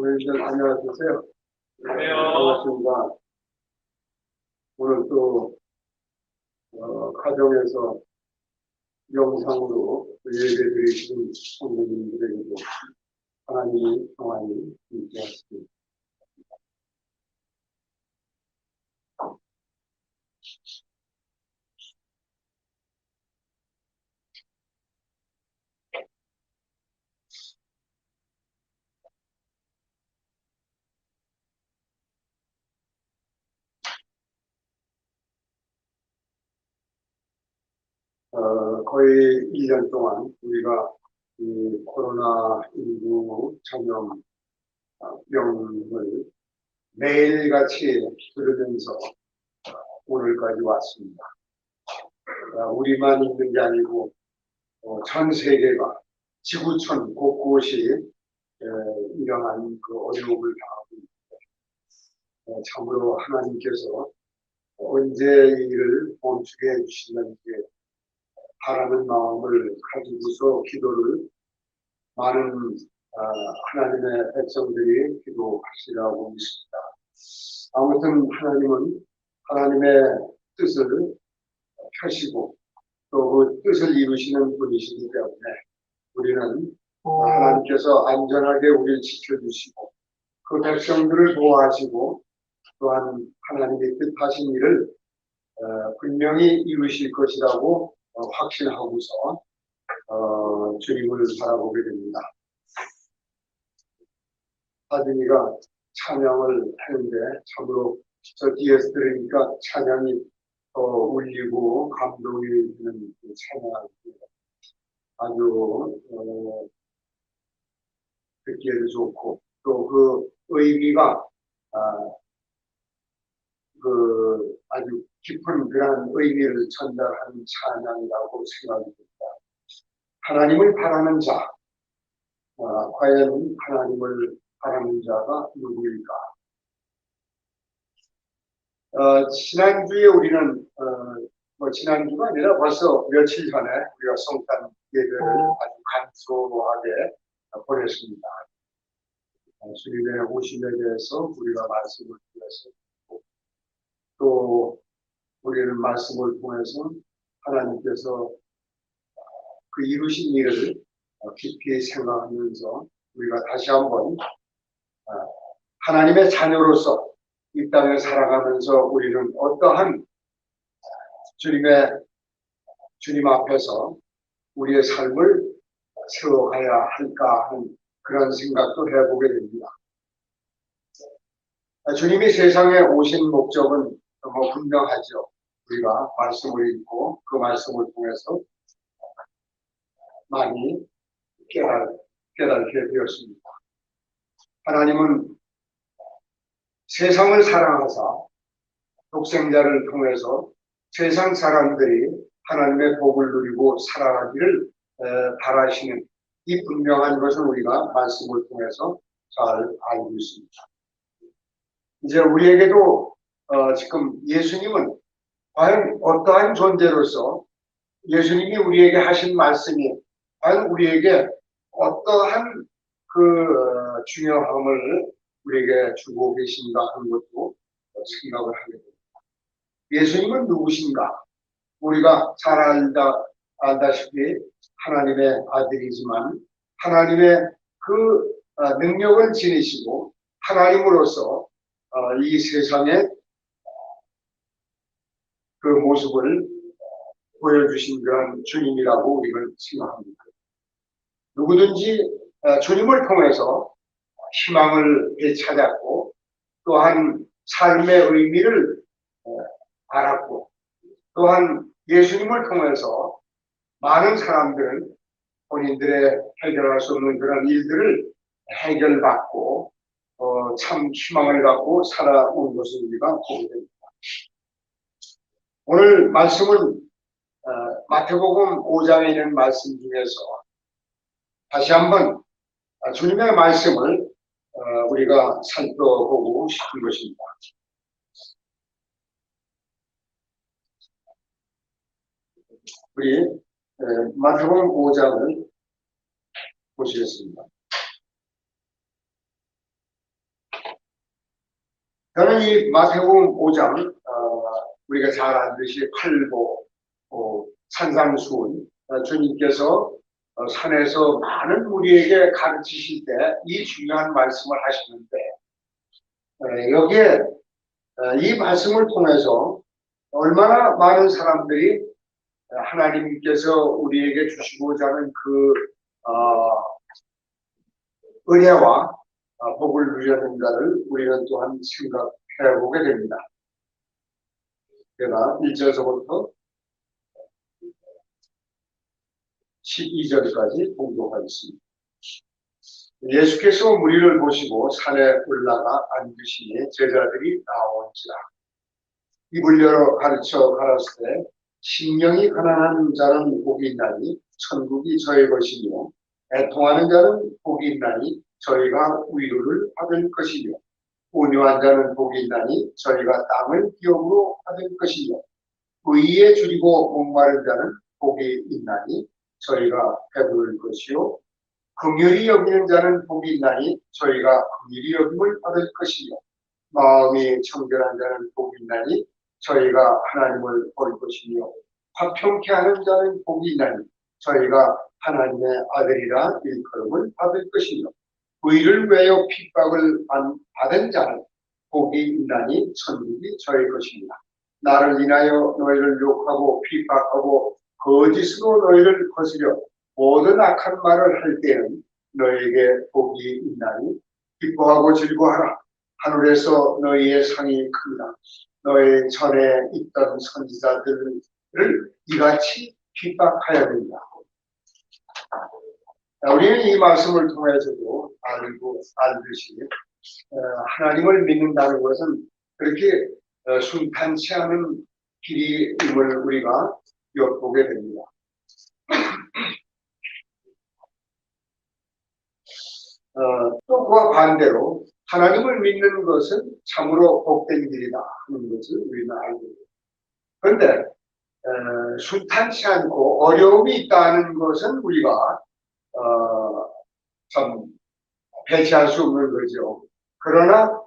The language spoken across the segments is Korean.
선생님들 안녕하세요. 안녕하세요. 반갑습니다. 오늘 또 가정에서 영상으로 예배드리시는 성도님들에게도 하나님의 평안이 있게 거의 1년 동안 우리가 이 코로나19 전염 병을 매일같이 들으면서 오늘까지 왔습니다. 우리만 있는 게 아니고 전 세계가 지구촌 곳곳이 이러한 그 어려움을 당하고 있는데 참으로 하나님께서 언제 이 일을 멈추게 해주시는지 바라는 마음을 가지고서 기도를 많은 하나님의 백성들이 기도하시라고 있습니다. 아무튼 하나님은 하나님의 뜻을 펴시고 또 그 뜻을 이루시는 분이시기 때문에 우리는 하나님께서 안전하게 우리를 지켜주시고 그 백성들을 보호하시고 또한 하나님의 뜻하신 일을 분명히 이루실 것이라고 확신하고서 주님을 바라보게 됩니다. 하진이가 찬양을 하는데 참으로 저 뒤에서 들으니까 찬양이 울리고 감동이 있는 찬양입니다. 아주 듣기에도 좋고 또 그 의미가 아주 깊은 그런 의미를 전달하는 찬양이라고 생각이 듭니다. 하나님을 바라는 자, 과연 하나님을 바라는 자가 누구일까? 지난주에 우리는 지난주가 아니라 벌써 며칠 전에 우리가 성탄 예배를 아주 간소하게 보냈습니다. 주님의 오심에 대해서 우리가 말씀을 통해서 또 우리는 말씀을 통해서 하나님께서 그 이루신 일을 깊이 생각하면서 우리가 다시 한번 하나님의 자녀로서 이 땅을 살아가면서 우리는 어떠한 주님 앞에서 우리의 삶을 세워가야 할까 하는 그런 생각도 해보게 됩니다. 주님이 세상에 오신 목적은 분명하죠. 우리가 말씀을 읽고 그 말씀을 통해서 많이 깨닫게 되었습니다. 하나님은 세상을 사랑하사 독생자를 통해서 세상 사람들이 하나님의 복을 누리고 살아가기를 바라시는 이 분명한 것을 우리가 말씀을 통해서 잘 알고 있습니다. 이제 우리에게도 지금 예수님은 과연 어떠한 존재로서 예수님이 우리에게 하신 말씀이 과연 우리에게 어떠한 그 중요함을 우리에게 주고 계신가 하는 것도 생각을 하게 됩니다. 예수님은 누구신가? 우리가 잘 알다시피 하나님의 아들이지만 하나님의 그 능력을 지니시고 하나님으로서 이 세상에 그 모습을 보여주신 그런 주님이라고 우리는 생각합니다. 누구든지 주님을 통해서 희망을 되찾았고 또한 삶의 의미를 알았고 또한 예수님을 통해서 많은 사람들은 본인들의 해결할 수 없는 그런 일들을 해결받고 참 희망을 갖고 살아온 것을 우리가 보게 됩니다. 오늘 말씀은 마태복음 5장에 있는 말씀 중에서 다시 한번 주님의 말씀을 우리가 살펴보고 싶은 것입니다. 우리 마태복음 5장을 보시겠습니다. 저는 이 마태복음 5장 우리가 잘 알듯이 팔보, 산상수훈, 주님께서 산에서 많은 우리에게 가르치실 때 이 중요한 말씀을 하시는데 여기에 이 말씀을 통해서 얼마나 많은 사람들이 하나님께서 우리에게 주시고자 하는 그 은혜와 복을 누렸는가를 우리는 또한 생각해 보게 됩니다. 제가 1절서부터 12절까지 공독하겠습니다. 예수께서 무리를 보시고 산에 올라가 앉으시니 제자들이 나온지라. 입을 열어 가르쳐 가라사대 심령이 가난한 자는 복이 있나니 천국이 저의 것이며 애통하는 자는 복이 있나니 저희가 위로를 받을 것이며 온유한 자는 복이 있나니 저희가 땅을 기업으로 받을 것이며 의에 줄이고 목마른 자는 복이 있나니 저희가 배부를 것이요 긍휼히 여기는 자는 복이 있나니 저희가 긍휼히 여김을 받을 것이며 마음이 청결한 자는 복이 있나니 저희가 하나님을 볼 것이며 화평케 하는 자는 복이 있나니 저희가 하나님의 아들이라 일컬음을 받을 것이며 의를 위하여 핍박을 받은 자는 복이 있나니 천국이 저희 것입니다. 나를 인하여 너희를 욕하고 핍박하고 거짓으로 너희를 거스려 모든 악한 말을 할 때는 너희에게 복이 있나니 기뻐하고 즐거워하라. 하늘에서 너희의 상이 크다. 너희 전에 있던 선지자들을 이같이 핍박하였느니라. 우리는 이 말씀을 통해서도 알듯이 하나님을 믿는다는 것은 그렇게 순탄치 않은 길임을 우리가 엿보게 됩니다. 또 그와 반대로 하나님을 믿는 것은 참으로 복된 길이다 하는 것을 우리는 알고 있습니다. 그런데 순탄치 않고 어려움이 있다는 것은 우리가 참 배치할 수 없는 거죠. 그러나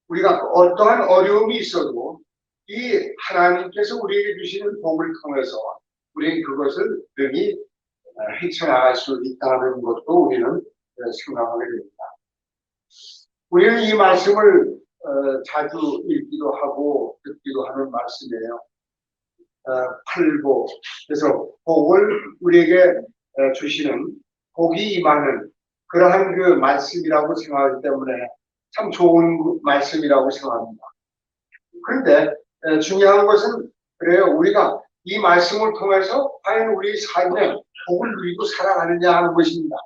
우리가 어떠한 어려움이 있어도 이 하나님께서 우리에게 주시는 복을 통해서 우리는 그것을 능히 헤쳐나갈 수 있다는 것도 우리는 생각하게 됩니다. 우리는 이 말씀을 자주 읽기도 하고 듣기도 하는 말씀이에요. 팔복, 그래서 복을 우리에게 주시는 복이 임하는 그러한 그 말씀이라고 생각하기 때문에 참 좋은 말씀이라고 생각합니다. 그런데 중요한 것은 그래요. 우리가 이 말씀을 통해서 과연 우리 삶에 복을 누리고 살아가느냐 하는 것입니다.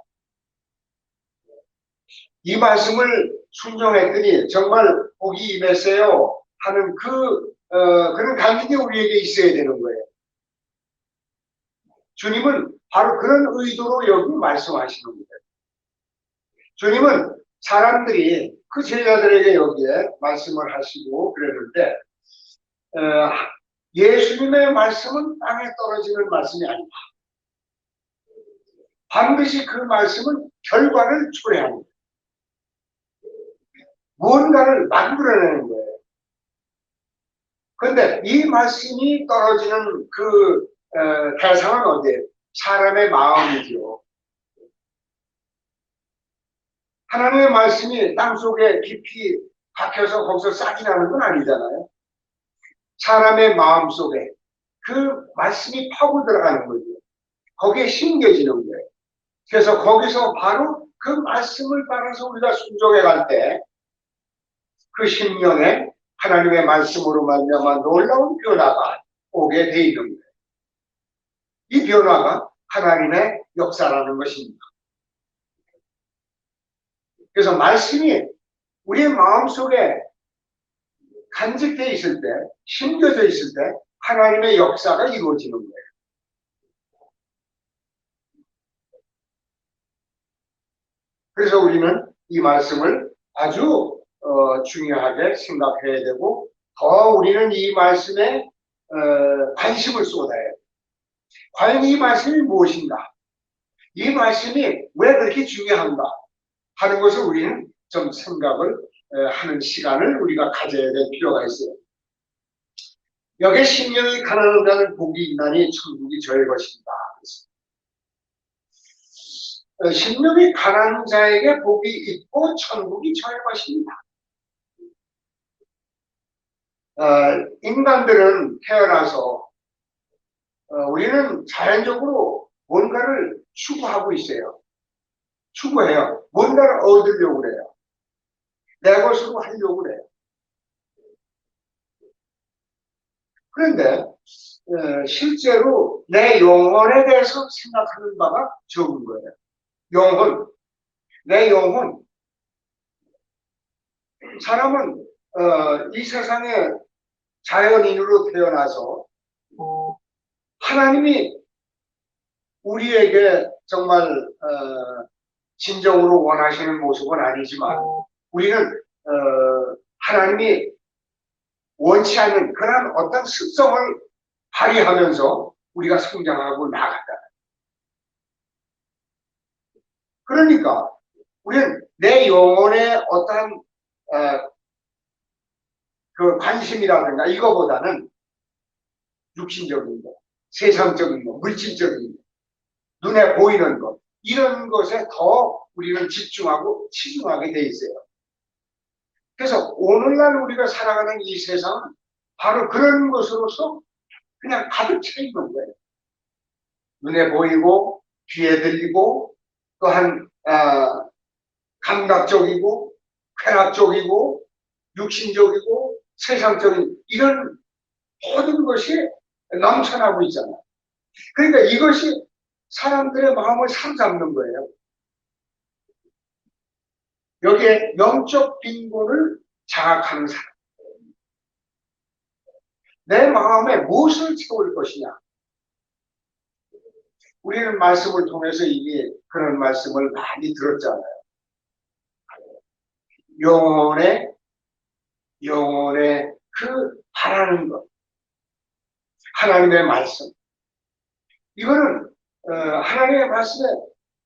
이 말씀을 순종했더니 정말 복이 임했어요 하는 그런 감격이 우리에게 있어야 되는 거예요. 주님은 바로 그런 의도로 여기 말씀하시는 거예요. 주님은 사람들이 그 제자들에게 여기에 말씀을 하시고 그랬는데 예수님의 말씀은 땅에 떨어지는 말씀이 아니다. 반드시 그 말씀은 결과를 초래합니다. 무언가를 만들어내는 거예요. 그런데 이 말씀이 떨어지는 그 대상은 어디예요? 사람의 마음이죠. 하나님의 말씀이 땅속에 깊이 박혀서 거기서 싹이 나는 건 아니잖아요. 사람의 마음속에 그 말씀이 파고 들어가는 거죠. 거기에 심겨지는 거예요. 그래서 거기서 바로 그 말씀을 따라서 우리가 순종해 갈 때 그 심령에 하나님의 말씀으로 말미암아 놀라운 변화가 오게 돼 있는 거예요. 이 변화가 하나님의 역사라는 것입니다. 그래서 말씀이 우리의 마음속에 간직되어 있을 때, 심겨져 있을 때 하나님의 역사가 이루어지는 거예요. 그래서 우리는 이 말씀을 아주 중요하게 생각해야 되고 더 우리는 이 말씀에 관심을 쏟아야 돼요. 과연 이 말씀이 무엇인가? 이 말씀이 왜 그렇게 중요한가? 하는 것을 우리는 좀 생각을 하는 시간을 우리가 가져야 될 필요가 있어요. 여기에 심령이 가난하다는 복이 있나니 천국이 저의 것입니다. 심령이 가난한 자에게 복이 있고 천국이 저의 것입니다. 인간들은 태어나서 우리는 자연적으로 뭔가를 추구하고 있어요. 추구해요. 뭔가를 얻으려고 그래요. 내 것으로 하려고 그래요. 그런데 실제로 내 영혼에 대해서 생각하는 바가 적은 거예요. 영혼, 내 영혼. 사람은 이 세상에 자연인으로 태어나서 하나님이 우리에게 정말 진정으로 원하시는 모습은 아니지만 우리는 하나님이 원치 않는 그런 어떤 습성을 발휘하면서 우리가 성장하고 나아간다. 그러니까 우리는 내 영혼의 어떠한 그 관심이라든가 이거보다는 육신적인 것, 세상적인 것, 물질적인 것, 눈에 보이는 것 이런 것에 더 우리는 집중하고 치중하게 돼 있어요. 그래서 오늘날 우리가 살아가는 이 세상은 바로 그런 것으로서 그냥 가득 차 있는 거예요. 눈에 보이고 귀에 들리고 또한 감각적이고 쾌락적이고 육신적이고 세상적인 이런 모든 것이 넘쳐나고 있잖아요. 그러니까 이것이 사람들의 마음을 사로잡는 거예요. 여기에 영적 빈곤을 자각하는 사람. 내 마음에 무엇을 채울 것이냐. 우리는 말씀을 통해서 이미 그런 말씀을 많이 들었잖아요. 영혼의 그 바라는 것. 하나님의 말씀. 이거는 하나님의 말씀에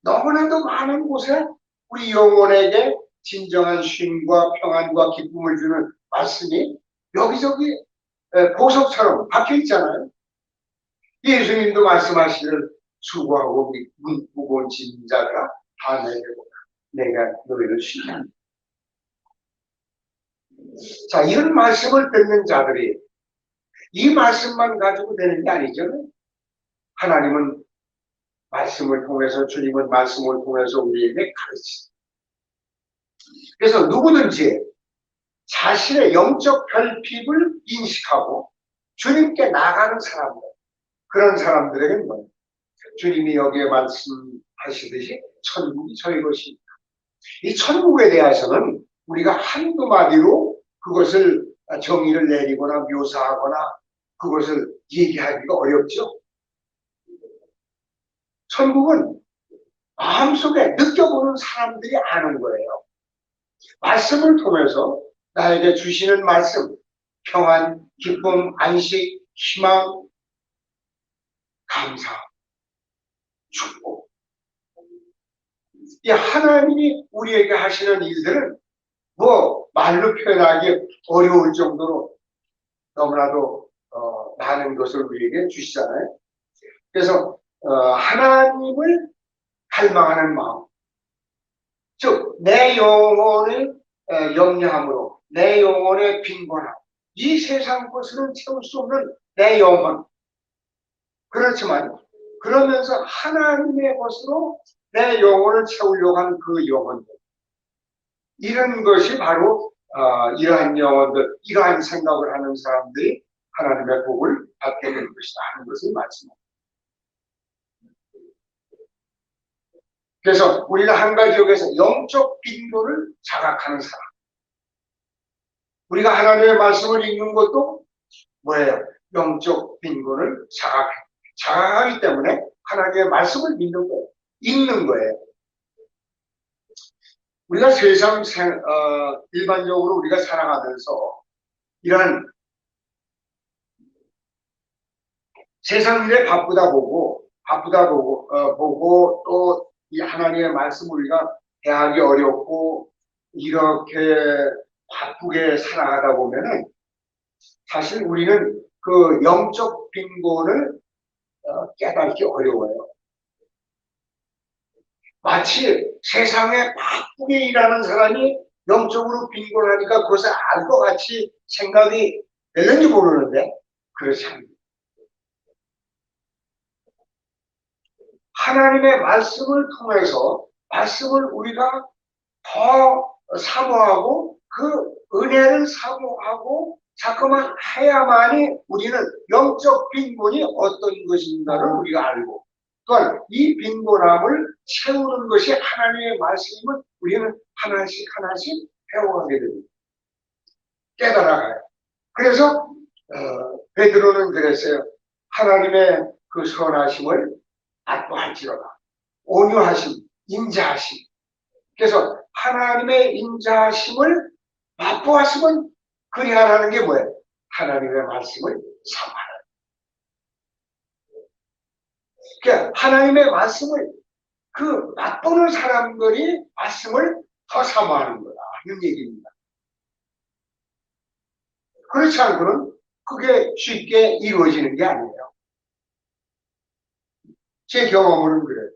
너무나도 많은 곳에 우리 영혼에게 진정한 쉼과 평안과 기쁨을 주는 말씀이 여기저기 보석처럼 박혀 있잖아요. 예수님도 말씀하시기를 수고하고 무거운 짐진 자들아 다 내게 오라. 내가 너희를 쉬리라. 자, 이런 말씀을 듣는 자들이 이 말씀만 가지고 되는 게 아니죠. 하나님은 말씀을 통해서 주님은 말씀을 통해서 우리에게 가르치십니다. 그래서 누구든지 자신의 영적 결핍을 인식하고 주님께 나가는 사람들, 그런 사람들에게는 뭐예요? 주님이 여기에 말씀하시듯이 천국이 저희 것입니다. 이 천국에 대해서는 우리가 한두 마디로 그것을 정의를 내리거나 묘사하거나 그것을 얘기하기가 어렵죠. 천국은 마음속에 느껴보는 사람들이 아는 거예요. 말씀을 통해서 나에게 주시는 말씀, 평안, 기쁨, 안식, 희망, 감사, 축복. 이 하나님이 우리에게 하시는 일들은 뭐 말로 표현하기 어려울 정도로 너무나도 많은 것을 우리에게 주시잖아요. 그래서 하나님을 갈망하는 마음, 즉 내 영혼을 염려함으로 내 영혼의 빈곤함, 이 세상 것으로는 채울 수 없는 내 영혼. 그렇지만 그러면서 하나님의 것으로 내 영혼을 채우려고 하는 그 영혼들, 이런 것이 바로 이러한 영혼들, 이러한 생각을 하는 사람들이 하나님의 복을 받게 될 것이다 하는 것을 말씀합니다. 그래서 우리가 한 가지 여기서 영적 빈도를 자각하는 사람. 우리가 하나님의 말씀을 읽는 것도 뭐예요? 영적 빈곤을 자각하기 때문에 하나님의 말씀을 믿는 거예요. 읽는 거예요. 우리가 일반적으로 우리가 살아가면서 이러한 세상 일에 바쁘다 보고 또 이 하나님의 말씀을 우리가 대하기 어렵고 이렇게 바쁘게 살아가다 보면은 사실 우리는 그 영적 빈곤을 깨닫기 어려워요. 마치 세상에 바쁘게 일하는 사람이 영적으로 빈곤하니까 그것을 알 것 같이 생각이 되는지 모르는데 그렇지 않습니다. 하나님의 말씀을 통해서 말씀을 우리가 더 사모하고 그 은혜를 사모하고 자꾸만 해야만이 우리는 영적 빈곤이 어떤 것인가를 우리가 알고 또한 이 빈곤함을 채우는 것이 하나님의 말씀임을 우리는 하나씩 하나씩 배워가게 됩니다. 깨달아가요. 그래서 베드로는 그랬어요. 하나님의 그 선하심을 압도할지로다. 온유하심, 인자하심. 그래서 하나님의 인자하심을 맛보았으면 그리하라는 게 뭐예요? 하나님의 말씀을 사모하라. 그러니까 하나님의 말씀을 그 맛보는 사람들이 말씀을 더 사모하는 거다 하는 얘기입니다. 그렇지 않고는 그게 쉽게 이루어지는 게 아니에요. 제 경험으로는 그래요.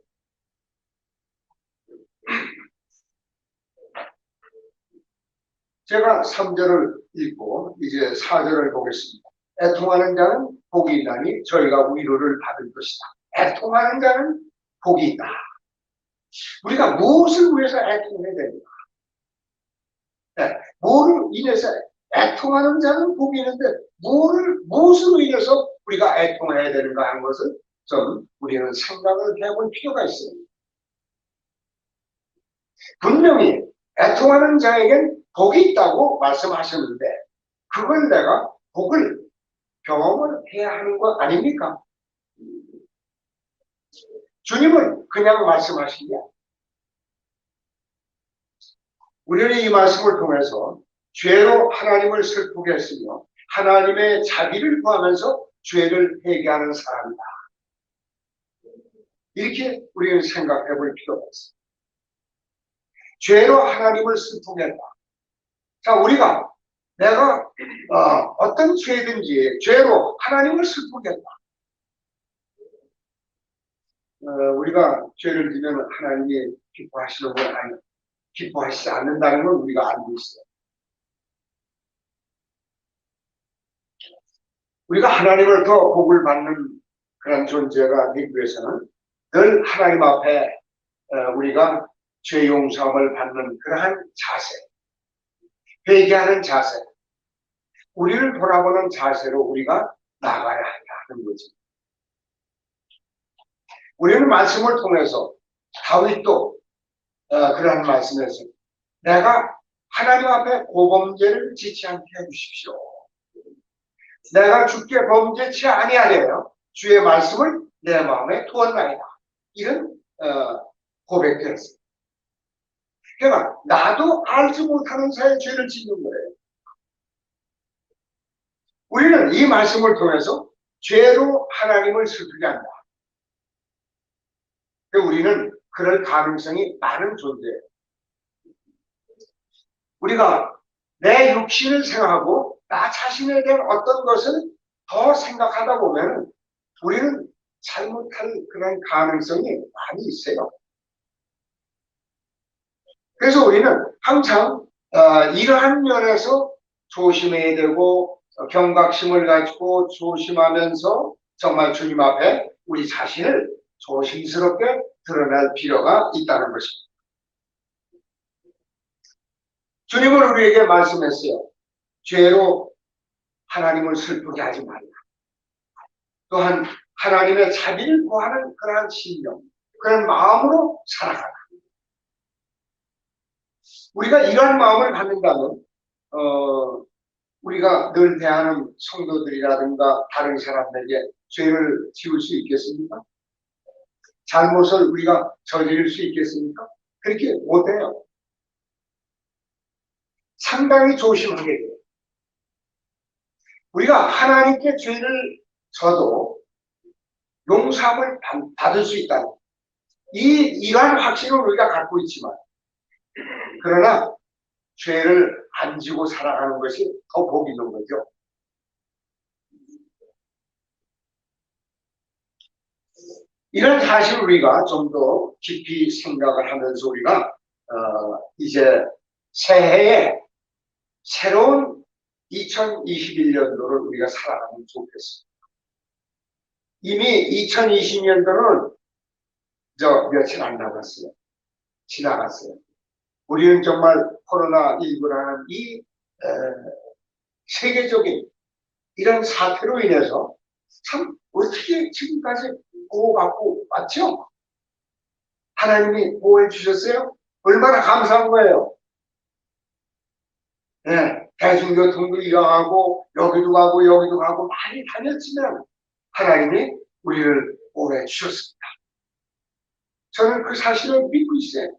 제가 3절을 읽고 이제 4절을 보겠습니다. 애통하는 자는 복이 있나니 저희가 위로를 받을 것이다. 애통하는 자는 복이 있다. 우리가 무엇을 위해서 애통해야 됩니까? 네, 뭐를 인해서 애통하는 자는 복이 있는데 무엇으로 인해서 우리가 애통해야 되는가 하는 것을 좀 우리는 생각을 해볼 필요가 있습니다. 분명히 애통하는 자에겐 복이 있다고 말씀하셨는데 그걸 내가 복을 경험을 해야 하는 것 아닙니까? 주님은 그냥 말씀하신 게 아니에요. 우리는 이 말씀을 통해서 죄로 하나님을 슬프게 했으며 하나님의 자비를 구하면서 죄를 회개하는 사람이다. 이렇게 우리는 생각해 볼 필요가 있습니다. 죄로 하나님을 슬프게 했다. 자, 우리가 내가 어떤 죄든지 죄로 하나님을 슬프게 했다. 우리가 죄를 지면 하나님이 기뻐하시는 건 아니에요. 기뻐하시지 않는다는 걸 우리가 알고 있어요. 우리가 하나님을 더 복을 받는 그런 존재가 되기 위해서는 늘 하나님 앞에 우리가 죄 용서함을 받는 그러한 자세, 회개하는 자세, 우리를 돌아보는 자세로 우리가 나가야 하는 거지. 우리는 말씀을 통해서 다윗도 그러한 말씀에서 내가 하나님 앞에 고범죄를 짓지 않게 해주십시오. 내가 주께 범죄치 아니하려요. 주의 말씀을 내 마음에 두었나이다. 이런 고백도 했어요. 그러니까 나도 알지 못하는 사이에 죄를 짓는 거예요. 우리는 이 말씀을 통해서 죄로 하나님을 슬프게 한다. 우리는 그럴 가능성이 많은 존재예요. 우리가 내 육신을 생각하고 나 자신에 대한 어떤 것을 더 생각하다 보면 우리는 잘못할 그런 가능성이 많이 있어요. 그래서 우리는 항상 이러한 면에서 조심해야 되고 경각심을 가지고 조심하면서 정말 주님 앞에 우리 자신을 조심스럽게 드러낼 필요가 있다는 것입니다. 주님은 우리에게 말씀했어요. 죄로 하나님을 슬프게 하지 말라. 또한 하나님의 자비를 구하는 그러한 심령, 그런 마음으로 살아가라. 우리가 이러한 마음을 갖는다면 우리가 늘 대하는 성도들이라든가 다른 사람들에게 죄를 지을 수 있겠습니까? 잘못을 우리가 저지를 수 있겠습니까? 그렇게 못해요. 상당히 조심하게 돼요. 우리가 하나님께 죄를 져도 용서함을 받을 수 있다는 이러한 확신을 우리가 갖고 있지만 그러나 죄를 안 지고 살아가는 것이 더 복이 있는 거죠. 이런 사실을 우리가 좀 더 깊이 생각을 하면서 우리가 이제 새해에 새로운 2021년도를 우리가 살아가면 좋겠습니다. 이미 2020년도는 며칠 안 남았어요. 지나갔어요. 우리는 정말 코로나19라는 이 세계적인 이런 사태로 인해서 참 어떻게 지금까지 보호받고 왔죠? 하나님이 보호해 주셨어요? 얼마나 감사한 거예요. 네, 대중교통도 이용하고 여기도 가고 여기도 가고 많이 다녔지만 하나님이 우리를 보호해 주셨습니다. 저는 그 사실을 믿고 있어요.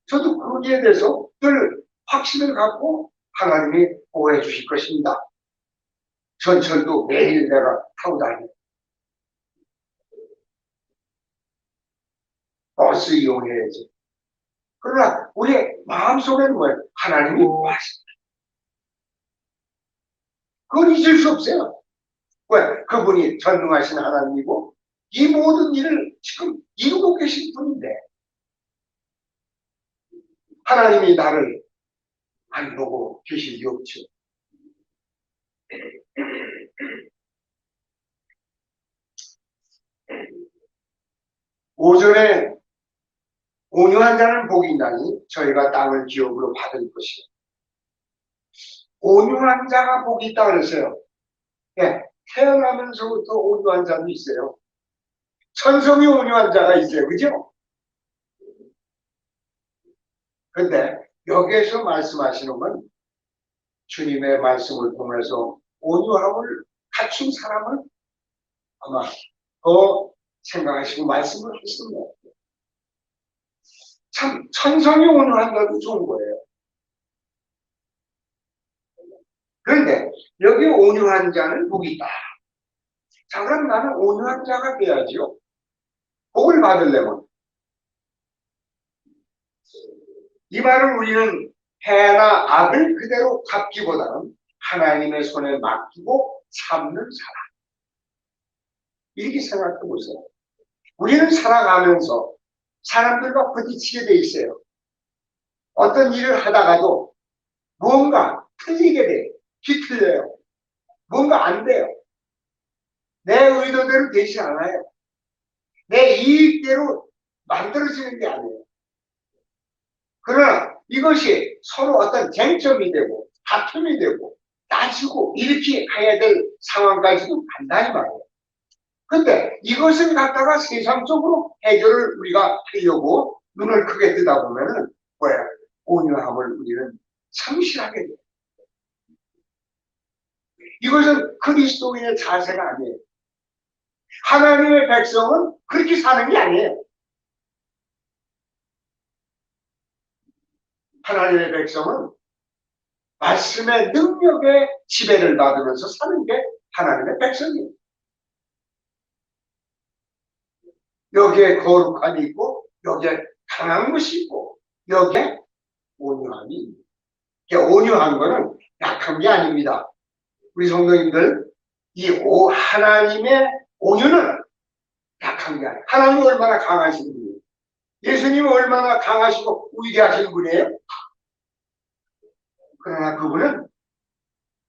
저도 거기에 대해서 늘 확신을 갖고 하나님이 보호해 주실 것입니다. 전철도 매일 내가 타고 다녀요. 버스 이용해야지. 그러나 우리의 마음속에는 뭐예요? 하나님이 보호하십니다. 그건 잊을 수 없어요. 왜? 그분이 전능하신 하나님이고 이 모든 일을 지금 이루고 계신 분인데 하나님이 나를 안 보고 계실 리 없죠. 오전에 온유한 자는 복이 있나니 저희가 땅을 기업으로 받을 것이요. 온유한 자가 복이 있다 그랬어요. 네, 태어나면서부터 온유한 자도 있어요. 천성이 온유한 자가 있어요. 그죠? 근데 여기에서 말씀하시는 건 주님의 말씀을 통해서 온유함을 갖춘 사람을 아마 더 생각하시고 말씀을 하시는 거예요. 참 천성이 온유한 자도 좋은 거예요. 그런데 여기 온유한 자는 복이 있다. 자, 그럼 나는 온유한 자가 돼야지요. 복을 받으려면. 이 말은 우리는 해나 악을 그대로 갚기보다는 하나님의 손에 맡기고 참는 사람. 이렇게 생각해 보세요. 우리는 살아가면서 사람들과 부딪히게 돼 있어요. 어떤 일을 하다가도 뭔가 틀리게 돼요. 뒤틀려요. 뭔가 안 돼요. 내 의도대로 되지 않아요. 내 이익대로 만들어지는 게 아니에요. 그러나 이것이 서로 어떤 쟁점이 되고 다툼이 되고 따지고 이렇게 가야 될 상황까지도 간다 이 말이에요. 근데 이것을 갖다가 세상적으로 해결을 우리가 하려고 눈을 크게 뜨다 보면은 뭐야? 온유함을 우리는 상실하게 돼요. 이것은 그리스도인의 자세가 아니에요. 하나님의 백성은 그렇게 사는 게 아니에요. 하나님의 백성은 말씀의 능력의 지배를 받으면서 사는 게 하나님의 백성이에요. 여기에 거룩함이 있고 여기에 강한 것이 있고 여기에 온유함이 있는 거예요. 온유한 거는 약한 게 아닙니다. 우리 성도님들 이 하나님의 온유는 약한 게 아니에요. 하나님이 얼마나 강하신 분이에요. 예수님은 얼마나 강하시고 위대하신 분이에요. 그러나 그분은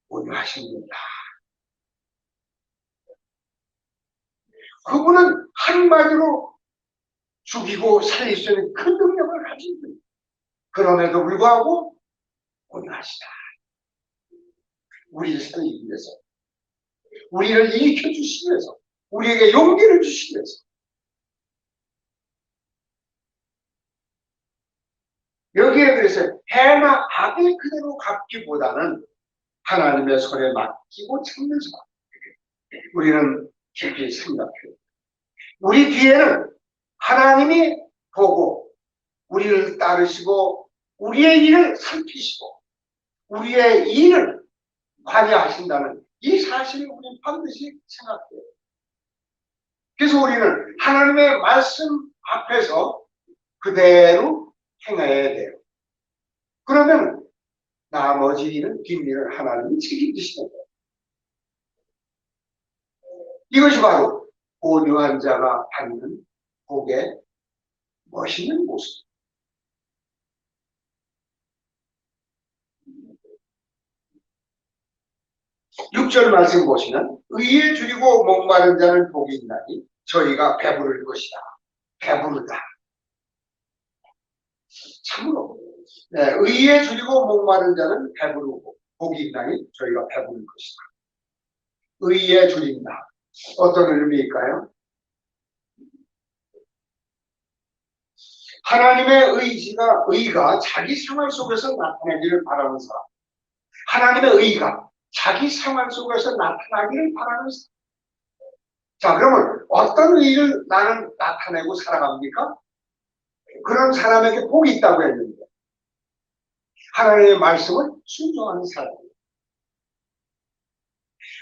온유하신 분이다. 그분은 한마디로 죽이고 살릴 수 있는 큰 능력을 가진 분이에요. 그럼에도 불구하고 온유하시다. 우리를 살리기 위해서, 우리를 일으켜 주시기 위해서, 우리에게 용기를 주시기 위해서. 여기에 그래서 해나 악을 그대로 갚기보다는 하나님의 손에 맡기고 참는 사람. 우리는 깊이 생각해요. 우리 뒤에는 하나님이 보고 우리를 따르시고 우리의 일을 살피시고 우리의 일을 관여하신다는 이 사실을 우리는 반드시 생각해요. 그래서 우리는 하나님의 말씀 앞에서 그대로 행해야 돼요. 그러면 나머지 일은 뒷일을 하나님이 책임지시는 거예요. 이것이 바로 온유한 자가 받는 복의 멋있는 모습. 6절 말씀 보시면 의에 줄이고 목마른 자는 복이 있나니 저희가 배부를 것이다. 배부르다. 참으로 의에 줄이고 목마른 자는 배부르고 복이 있나니 저희가 배부를 것이다. 의에 줄인다. 어떤 의미일까요? 하나님의 의가 자기 생활 속에서 나타나기를 바라는 사람. 하나님의 의가 자기 생활 속에서 나타나기를 바라는 사람. 자, 그러면 어떤 의를 나는 나타내고 살아갑니까? 그런 사람에게 복이 있다고 했는데 하나님의 말씀을 순종하는 사람이에요.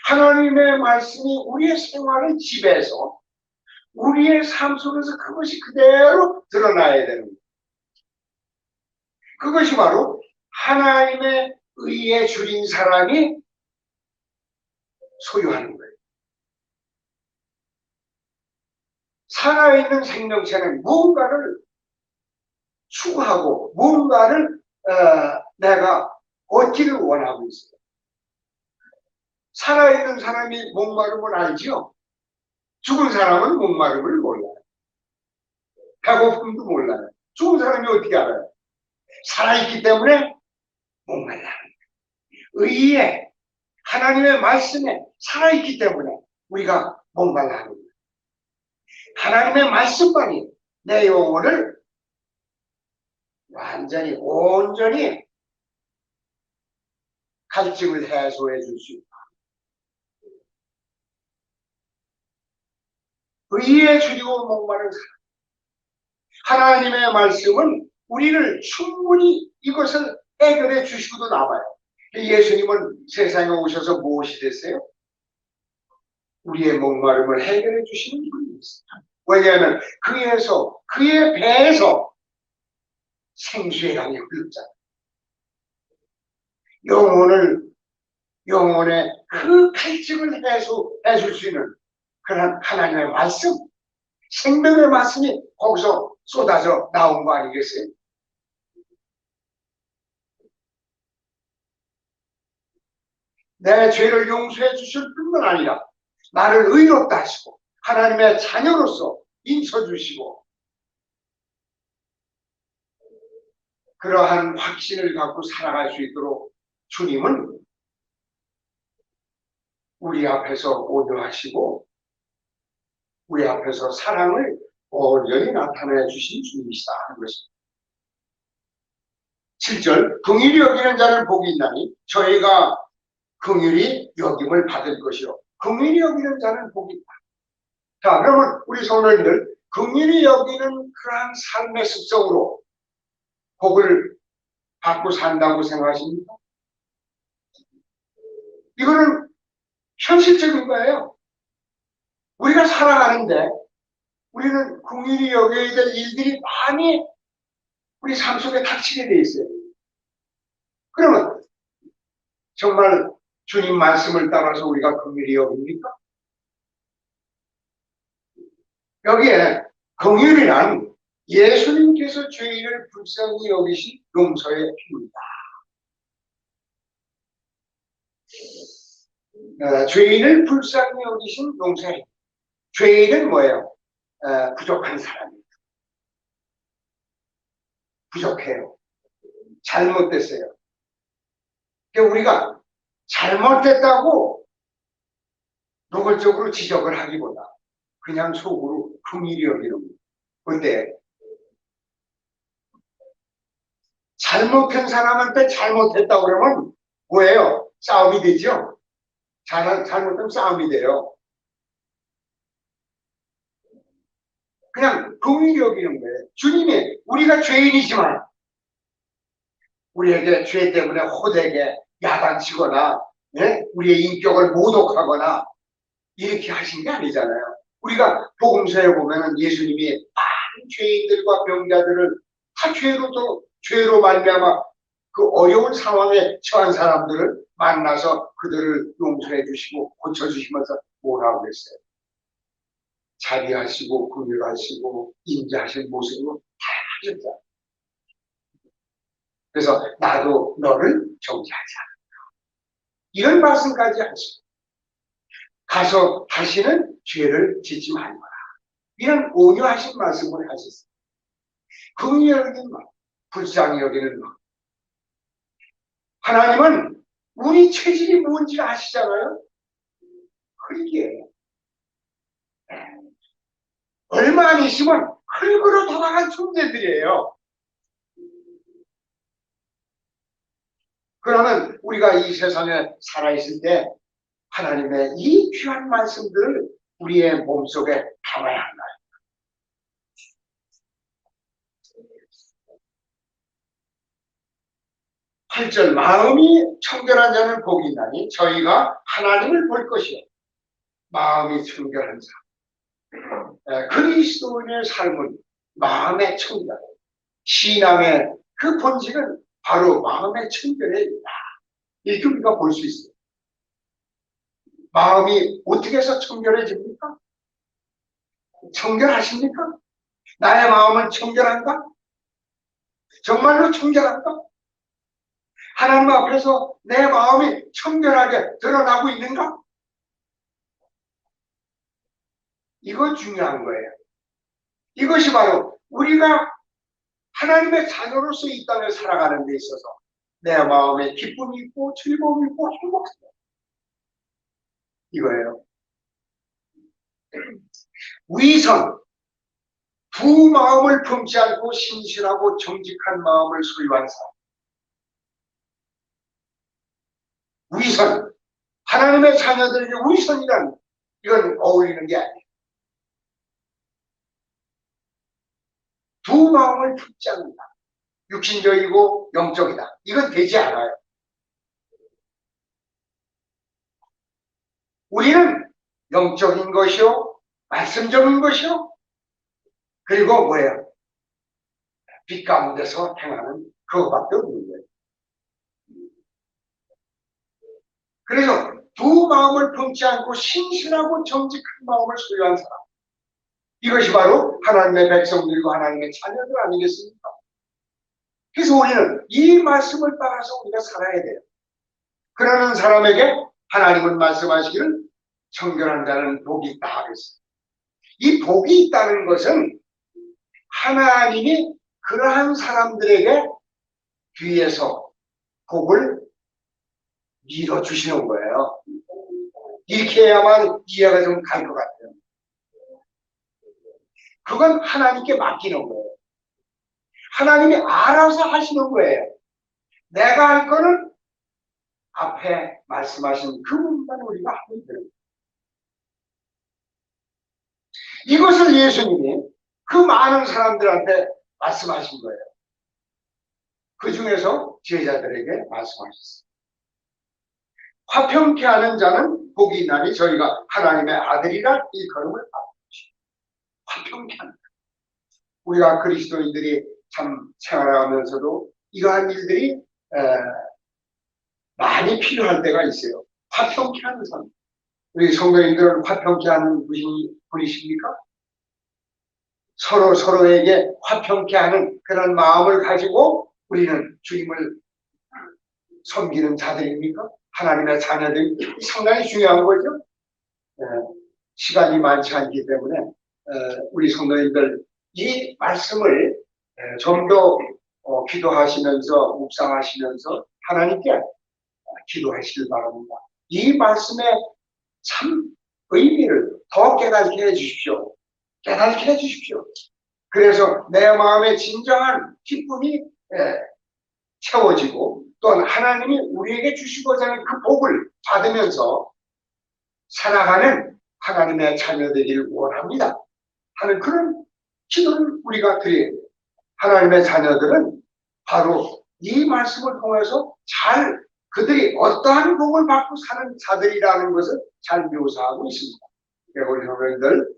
하나님의 말씀이 우리의 생활을 지배해서 우리의 삶 속에서 그것이 그대로 드러나야 되는 거예요. 그것이 바로 하나님의 의에 줄인 사람이 소유하는 거예요. 살아있는 생명체는 무언가를 추구하고 무언가를 내가 얻기를 원하고 있어요. 살아있는 사람이 목마름을 알지요. 죽은 사람은 목마름을 몰라요. 배고픔도 몰라요. 죽은 사람이 어떻게 알아요? 살아있기 때문에 목말라는 거예요. 의에 하나님의 말씀에 살아있기 때문에 우리가 목말라 하는 거예요. 하나님의 말씀만이 내 영혼을 완전히 온전히 갈증을 해소해 줄 수 있다. 의에 줄이고 목마른 사람. 하나님의 말씀은 우리를 충분히 이것을 해결해 주시고도 남아요. 예수님은 세상에 오셔서 무엇이 됐어요? 우리의 목마름을 해결해 주시는 분이었어요. 왜냐하면 그의 배에서 생수의 강이 흘렀잖아요. 영혼의 그 갈증을 해소해 줄 수 있는 그런 하나님의 말씀, 생명의 말씀이 거기서 쏟아져 나온 거 아니겠어요? 내 죄를 용서해 주실 뿐만 아니라 나를 의롭다 하시고 하나님의 자녀로서 인쳐주시고 그러한 확신을 갖고 살아갈 수 있도록 주님은 우리 앞에서 온유하시고 우리 앞에서 사랑을 온전히 나타내 주신 주님이시다 하는 것입니다. 7절 긍휼히 여기는 자는 복이 있나니 저희가 긍휼히 여김을 받을 것이요 긍휼히 여기는 자는 복이 있다. 자, 그러면 우리 성도님들 긍휼히 여기는 그러한 삶의 습성으로 복을 받고 산다고 생각하십니까? 이거는 현실적인 거예요. 우리가 살아가는데 우리는 긍휼히 여겨야 될 일들이 많이 우리 삶 속에 닥치게 돼 있어요. 그러면 정말 주님 말씀을 따라서 우리가 긍휼히 여깁니까? 여기에 긍휼이란 예수님께서 죄인을 불쌍히 여기신 용서의 피입니다. 죄인을 불쌍히 여기신 용서의 피. 죄인은 뭐예요? 부족한 사람입니다. 부족해요. 잘못됐어요. 그러니까 우리가 잘못됐다고 노골적으로 지적을 하기보다 그냥 속으로 긍휼히 여기는 거예요. 근데 잘못한 사람한테 잘못했다고 그러면 뭐예요? 싸움이 되죠? 잘못하면 싸움이 돼요. 그냥 긍휼히 여기는 거예요. 주님이 우리가 죄인이지만 우리에게 죄 때문에 호되게 야단치거나 우리의 인격을 모독하거나 이렇게 하신 게 아니잖아요. 우리가 복음서에 보면은 예수님이 많은 죄인들과 병자들을 다 죄로 말미암아 그 어려운 상황에 처한 사람들을 만나서 그들을 용서해 주시고 고쳐주시면서 뭐라고 했어요? 자비하시고 긍휼하시고 인자하신 모습으로 다 하셨다. 그래서 나도 너를 정죄하지 않아. 이런 말씀까지 하시고 가서 다시는 죄를 짓지 말거라. 이런 온유하신 말씀을 하셨어요. 긍휼히 여기는 말, 불쌍히 여기는 말. 하나님은 우리 체질이 뭔지 아시잖아요. 흙이에요. 얼마 안 있으면 흙으로 돌아간 존재들이에요. 그러면 우리가 이 세상에 살아있을 때 하나님의 이 귀한 말씀들을 우리의 몸속에 담아야 한다. 8절 마음이 청결한 자는 복이 있나니 저희가 하나님을 볼 것이요 마음이 청결한 자 그리스도인의 삶은 마음의 청결 신앙의 그 본질은 바로 마음의 청결에 있다. 이렇게 우리가 볼 수 있어요. 마음이 어떻게 해서 청결해집니까? 청결하십니까? 나의 마음은 청결한가? 정말로 청결한가? 하나님 앞에서 내 마음이 청결하게 드러나고 있는가? 이거 중요한 거예요. 이것이 바로 우리가 하나님의 자녀로서 이 땅을 살아가는 데 있어서 내 마음에 기쁨이 있고 즐거움이 있고 행복해요. 이거예요. 위선, 두 마음을 품지 않고 신실하고 정직한 마음을 소유한 사람. 위선, 하나님의 자녀들에게 위선이란 이건 어울리는 게 아니에요. 두 마음을 품지 않는다. 육신적이고 영적이다. 이건 되지 않아요. 우리는 영적인 것이요, 말씀적인 것이요, 그리고 뭐예요? 빛 가운데서 행하는 그것밖에 없는 거예요. 그래서 두 마음을 품지 않고 신실하고 정직한 마음을 소유한 사람. 이것이 바로 하나님의 백성들과 하나님의 자녀들 아니겠습니까? 그래서 우리는 이 말씀을 따라서 우리가 살아야 돼요. 그러는 사람에게 하나님은 말씀하시기를 청결한 자는 복이 있다 하겠어요. 이 복이 있다는 것은 하나님이 그러한 사람들에게 뒤에서 복을 밀어주시는 거예요. 이렇게 해야만 이해가 좀 갈 것 같아요. 그건 하나님께 맡기는 거예요. 하나님이 알아서 하시는 거예요. 내가 할 거는 앞에 말씀하신 그 부분만 우리가 하면 돼요. 이것을 예수님이 그 많은 사람들한테 말씀하신 거예요. 그 중에서 제자들에게 말씀하셨어요. 화평케 하는 자는 복이 있나니 저희가 하나님의 아들이라 일컬음을 받는 것이죠. 화평케 하는 자. 우리가 그리스도인들이 참 생활하면서도 이러한 일들이 많이 필요할 때가 있어요. 화평케 하는 사람. 우리 성도님들은 화평케 하는 분이십니까? 서로에게 화평케 하는 그런 마음을 가지고 우리는 주님을 섬기는 자들입니까? 하나님의 자녀들이 상당히 중요한 거죠. 시간이 많지 않기 때문에 우리 성도님들 이 말씀을 좀 더 기도하시면서 묵상하시면서 하나님께 기도하시길 바랍니다. 이 말씀의 참 의미를 더 깨닫게 해주십시오. 깨닫게 해주십시오. 그래서 내 마음의 진정한 기쁨이 채워지고 또한 하나님이 우리에게 주시고자 하는 그 복을 받으면서 살아가는 하나님의 자녀되기를 원합니다 하는 그런 기도를 우리가 드려야 돼요. 하나님의 자녀들은 바로 이 말씀을 통해서 그들이 어떠한 복을 받고 사는 자들이라는 것을 잘 묘사하고 있습니다. 우리 성도님들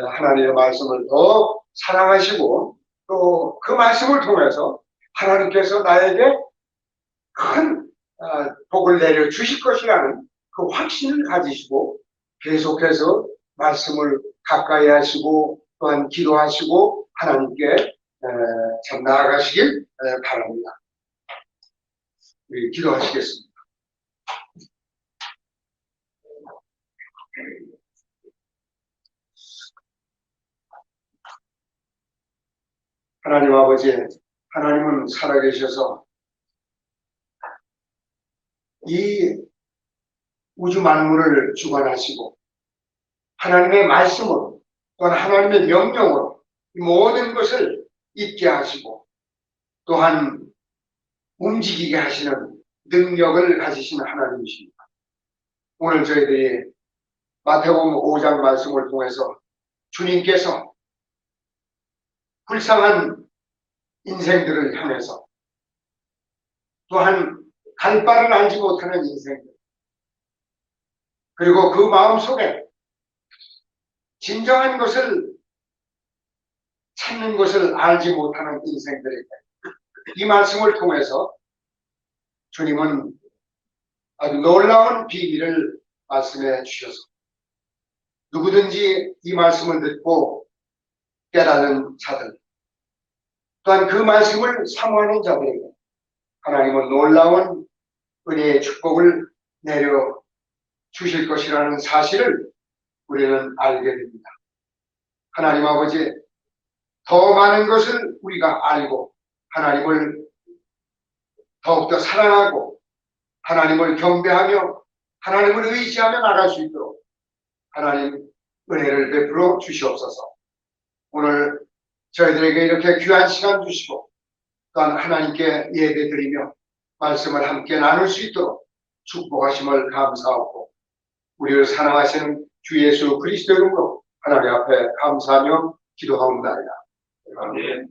하나님의 말씀을 더 사랑하시고 또 그 말씀을 통해서 하나님께서 나에게 큰 복을 내려 주실 것이라는 그 확신을 가지시고 계속해서 말씀을 가까이 하시고 또한 기도하시고 하나님께 참 나아가시길 바랍니다. 우리 기도하시겠습니다. 하나님 아버지, 하나님은 살아계셔서 이 우주 만물을 주관하시고 하나님의 말씀으로 또한 하나님의 명령으로 이 모든 것을 있게 하시고 또한 움직이게 하시는 능력을 가지신 하나님이십니다. 오늘 저희들이 마태복음 5장 말씀을 통해서 주님께서 불쌍한 인생들을 향해서 또한 갈 바를 알지 못하는 인생들 그리고 그 마음속에 진정한 것을 찾는 것을 알지 못하는 인생들에게 이 말씀을 통해서 주님은 아주 놀라운 비밀을 말씀해 주셔서 누구든지 이 말씀을 듣고 깨닫는 자들 또한 그 말씀을 사모하는 자들에게 하나님은 놀라운 은혜의 축복을 내려 주실 것이라는 사실을 우리는 알게 됩니다. 하나님 아버지, 더 많은 것을 우리가 알고 하나님을 더욱더 사랑하고 하나님을 경배하며 하나님을 의지하며 나갈 수 있도록 하나님 은혜를 베풀어 주시옵소서. 오늘 저희들에게 이렇게 귀한 시간 주시고 또한 하나님께 예배드리며 말씀을 함께 나눌 수 있도록 축복하심을 감사하고 우리를 사랑하시는 주 예수 그리스도 이름으로 하나님 앞에 감사하며 기도하옵나이다. 아멘.